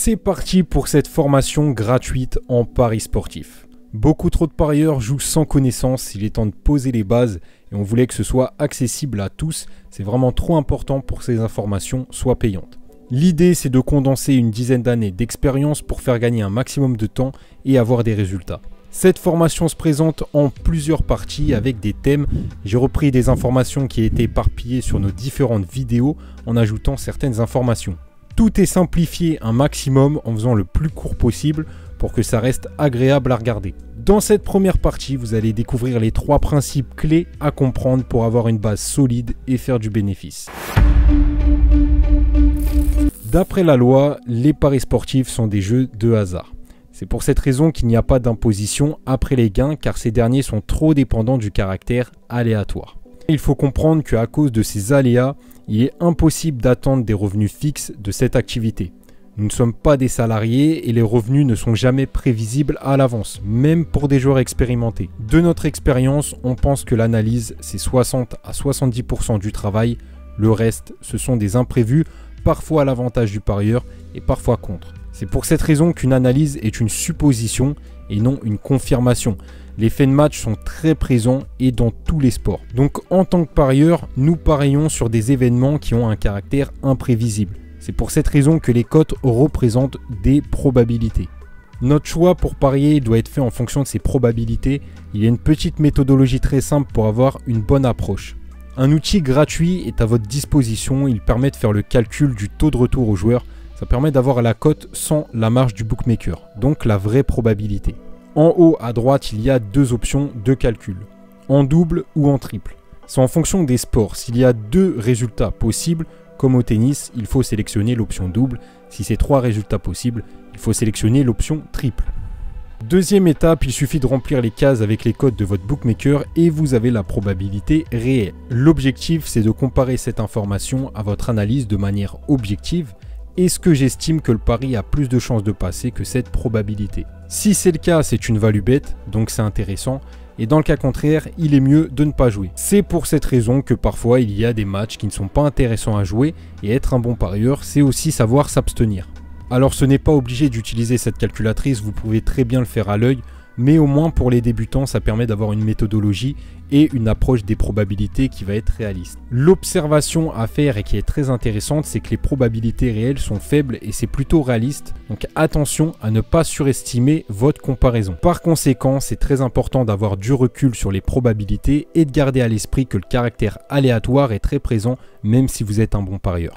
C'est parti pour cette formation gratuite en paris sportif. Beaucoup trop de parieurs jouent sans connaissance, il est temps de poser les bases et on voulait que ce soit accessible à tous. C'est vraiment trop important pour que ces informations soient payantes. L'idée, c'est de condenser une dizaine d'années d'expérience pour faire gagner un maximum de temps et avoir des résultats. Cette formation se présente en plusieurs parties avec des thèmes. J'ai repris des informations qui étaient éparpillées sur nos différentes vidéos en ajoutant certaines informations. Tout est simplifié un maximum en faisant le plus court possible pour que ça reste agréable à regarder. Dans cette première partie, vous allez découvrir les 3 principes clés à comprendre pour avoir une base solide et faire du bénéfice. D'après la loi, les paris sportifs sont des jeux de hasard. C'est pour cette raison qu'il n'y a pas d'imposition après les gains car ces derniers sont trop dépendants du caractère aléatoire. Il faut comprendre qu'à cause de ces aléas, il est impossible d'attendre des revenus fixes de cette activité. Nous ne sommes pas des salariés et les revenus ne sont jamais prévisibles à l'avance, même pour des joueurs expérimentés. De notre expérience, on pense que l'analyse, c'est 60 à 70% du travail. Le reste, ce sont des imprévus, parfois à l'avantage du parieur et parfois contre. C'est pour cette raison qu'une analyse est une supposition et non une confirmation. Les faits de match sont très présents et dans tous les sports. Donc en tant que parieur, nous parions sur des événements qui ont un caractère imprévisible. C'est pour cette raison que les cotes représentent des probabilités. Notre choix pour parier doit être fait en fonction de ces probabilités. Il y a une petite méthodologie très simple pour avoir une bonne approche. Un outil gratuit est à votre disposition, il permet de faire le calcul du taux de retour au joueur. Ça permet d'avoir la cote sans la marge du bookmaker, donc la vraie probabilité. En haut à droite, il y a 2 options de calcul, en double ou en triple. C'est en fonction des sports. S'il y a 2 résultats possibles, comme au tennis, il faut sélectionner l'option double. Si c'est 3 résultats possibles, il faut sélectionner l'option triple. Deuxième étape, il suffit de remplir les cases avec les codes de votre bookmaker et vous avez la probabilité réelle. L'objectif, c'est de comparer cette information à votre analyse de manière objective. Est-ce que j'estime que le pari a plus de chances de passer que cette probabilité? Si c'est le cas, c'est une value bête, donc c'est intéressant. Et dans le cas contraire, il est mieux de ne pas jouer. C'est pour cette raison que parfois il y a des matchs qui ne sont pas intéressants à jouer. Et être un bon parieur, c'est aussi savoir s'abstenir. Alors ce n'est pas obligé d'utiliser cette calculatrice, vous pouvez très bien le faire à l'œil. Mais au moins pour les débutants, ça permet d'avoir une méthodologie et une approche des probabilités qui va être réaliste. L'observation à faire et qui est très intéressante, c'est que les probabilités réelles sont faibles et c'est plutôt réaliste. Donc attention à ne pas surestimer votre comparaison. Par conséquent, c'est très important d'avoir du recul sur les probabilités et de garder à l'esprit que le caractère aléatoire est très présent même si vous êtes un bon parieur.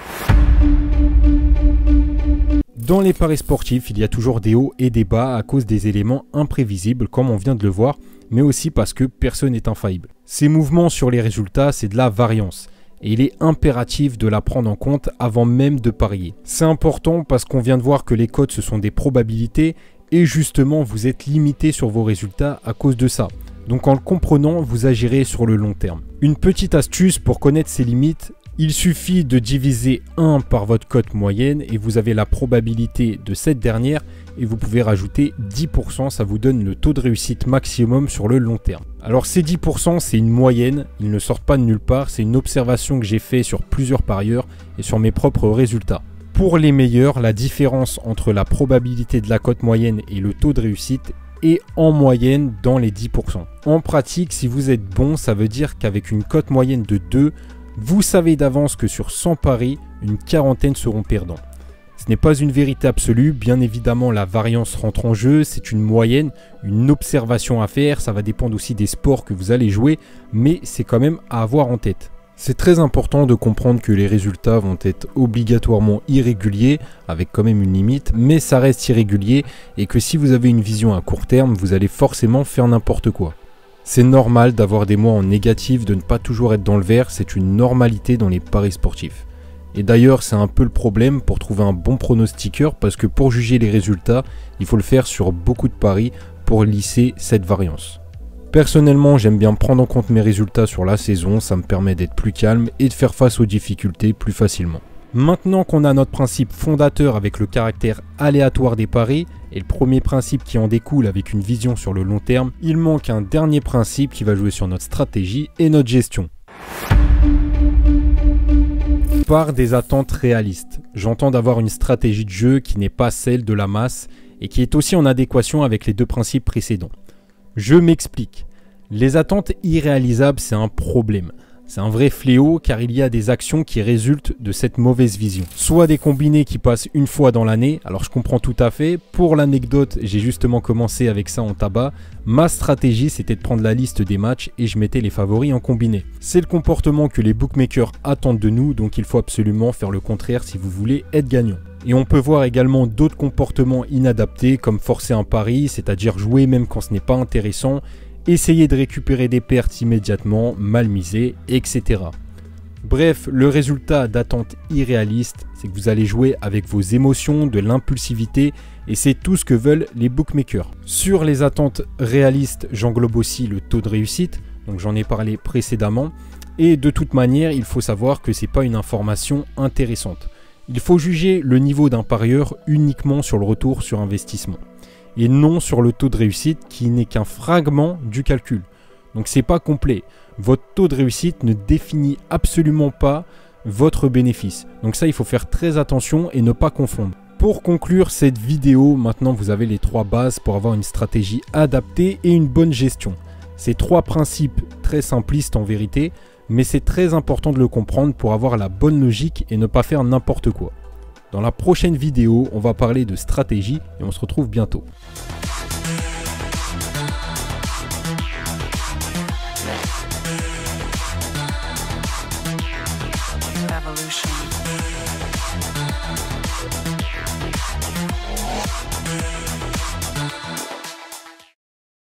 Dans les paris sportifs, il y a toujours des hauts et des bas à cause des éléments imprévisibles comme on vient de le voir, mais aussi parce que personne n'est infaillible. Ces mouvements sur les résultats, c'est de la variance et il est impératif de la prendre en compte avant même de parier. C'est important parce qu'on vient de voir que les cotes ce sont des probabilités et justement vous êtes limité sur vos résultats à cause de ça. Donc en le comprenant, vous agirez sur le long terme. Une petite astuce pour connaître ses limites. Il suffit de diviser 1 par votre cote moyenne et vous avez la probabilité de cette dernière et vous pouvez rajouter 10%, ça vous donne le taux de réussite maximum sur le long terme. Alors ces 10% c'est une moyenne, ils ne sortent pas de nulle part, c'est une observation que j'ai fait sur plusieurs parieurs et sur mes propres résultats. Pour les meilleurs, la différence entre la probabilité de la cote moyenne et le taux de réussite est en moyenne dans les 10%. En pratique, si vous êtes bon, ça veut dire qu'avec une cote moyenne de 2, vous savez d'avance que sur 100 paris, une quarantaine seront perdants. Ce n'est pas une vérité absolue, bien évidemment la variance rentre en jeu, c'est une moyenne, une observation à faire, ça va dépendre aussi des sports que vous allez jouer, mais c'est quand même à avoir en tête. C'est très important de comprendre que les résultats vont être obligatoirement irréguliers, avec quand même une limite, mais ça reste irrégulier et que si vous avez une vision à court terme, vous allez forcément faire n'importe quoi. C'est normal d'avoir des mois en négatif, de ne pas toujours être dans le vert, c'est une normalité dans les paris sportifs. Et d'ailleurs, c'est un peu le problème pour trouver un bon pronostiqueur parce que pour juger les résultats, il faut le faire sur beaucoup de paris pour lisser cette variance. Personnellement, j'aime bien prendre en compte mes résultats sur la saison, ça me permet d'être plus calme et de faire face aux difficultés plus facilement. Maintenant qu'on a notre principe fondateur avec le caractère aléatoire des paris et le premier principe qui en découle avec une vision sur le long terme, il manque un dernier principe qui va jouer sur notre stratégie et notre gestion. Par des attentes réalistes. J'entends d'avoir une stratégie de jeu qui n'est pas celle de la masse et qui est aussi en adéquation avec les deux principes précédents. Je m'explique. Les attentes irréalisables, c'est un problème. C'est un vrai fléau car il y a des actions qui résultent de cette mauvaise vision. Soit des combinés qui passent une fois dans l'année, alors je comprends tout à fait. Pour l'anecdote, j'ai justement commencé avec ça en tabac. Ma stratégie, c'était de prendre la liste des matchs et je mettais les favoris en combiné. C'est le comportement que les bookmakers attendent de nous, donc il faut absolument faire le contraire si vous voulez être gagnant. Et on peut voir également d'autres comportements inadaptés comme forcer un pari, c'est-à-dire jouer même quand ce n'est pas intéressant, essayer de récupérer des pertes immédiatement, mal miser, etc. Bref, le résultat d'attentes irréalistes, c'est que vous allez jouer avec vos émotions, de l'impulsivité, et c'est tout ce que veulent les bookmakers. Sur les attentes réalistes, j'englobe aussi le taux de réussite, donc j'en ai parlé précédemment, et de toute manière, il faut savoir que c'est pas une information intéressante. Il faut juger le niveau d'un parieur uniquement sur le retour sur investissement et non sur le taux de réussite qui n'est qu'un fragment du calcul. Donc c'est pas complet. Votre taux de réussite ne définit absolument pas votre bénéfice. Donc ça, il faut faire très attention et ne pas confondre. Pour conclure cette vidéo, maintenant vous avez les 3 bases pour avoir une stratégie adaptée et une bonne gestion. Ces 3 principes très simplistes en vérité, mais c'est très important de le comprendre pour avoir la bonne logique et ne pas faire n'importe quoi. Dans la prochaine vidéo, on va parler de stratégie et on se retrouve bientôt. Evolution.